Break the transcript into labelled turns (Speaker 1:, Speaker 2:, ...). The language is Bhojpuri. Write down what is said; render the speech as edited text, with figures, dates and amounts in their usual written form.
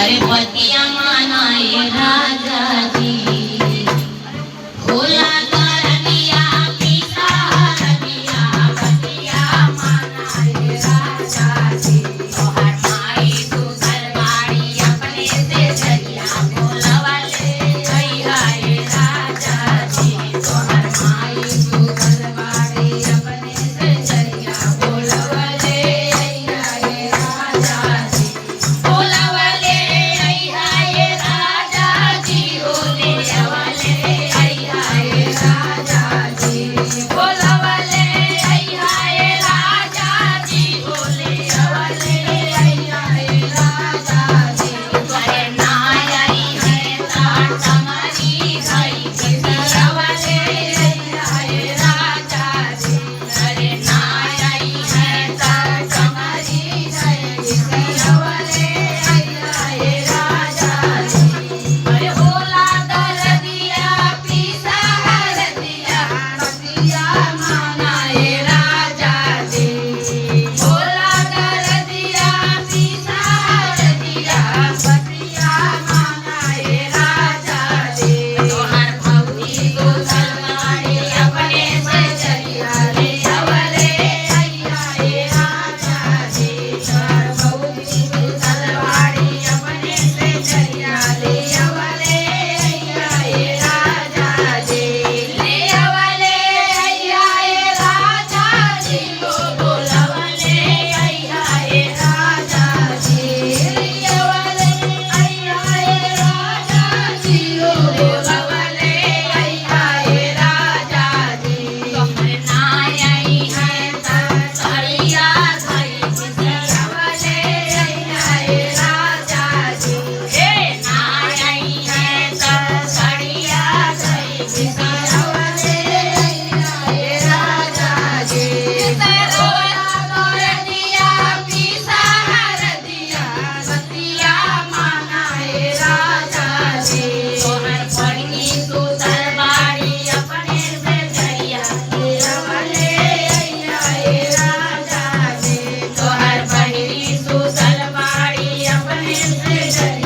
Speaker 1: अरे पतिया मानाए राजा जी भोला कर दिया पिता दिया पतिया मानाए राजा जी तोहर माई तू सरवाड़ी अपने से जरिया भोला वाले हाय राजा जी तोहर माई तू सरवाड़ी अपने से जरिया भोला वाले हाय राजा जी भोला वाले हाय राजा जी भोले वाले हाय राजा जी भोला वाले हाय राजा जी भोले वाले हाय राजा जी अरे नाई है तार तुम्हारी भाई भोला वाले हाय राजा जी अरे नाई है तार तुम्हारी भाई भोला वाले हाय राजा जी अरे भोला कर दिया पिता कर दिया पतिया मानाए राजा जी भोला कर दिया पिता कर दिया पतिया मानाए राजा जी तोहर भौजी को सरवाड़ी अपने से जरिया ले अवले हाय राजा जी तोहर भौजी को सरवाड़ी अपने से जरिया ले अवले हाय राजा जी ले अवले हाय राजा जी भोला वाले हाय राजा जी ले अवले हाय राजा जी भोला वाले हाय राजा जी तोहर नाई है सड़िया धई पितिया वाले हाय राजा जी हे नाई है सड़िया धई पितिया वाले हाय राजा जी भोला कर दिया पिता कर दिया पतिया मानाए राजा जी तोहर पड़गी तू सरवाड़ी अपने से जरिया ले अवले हाय राजा जी तोहर पड़गी तू सरवाड़ी अपने से जरिया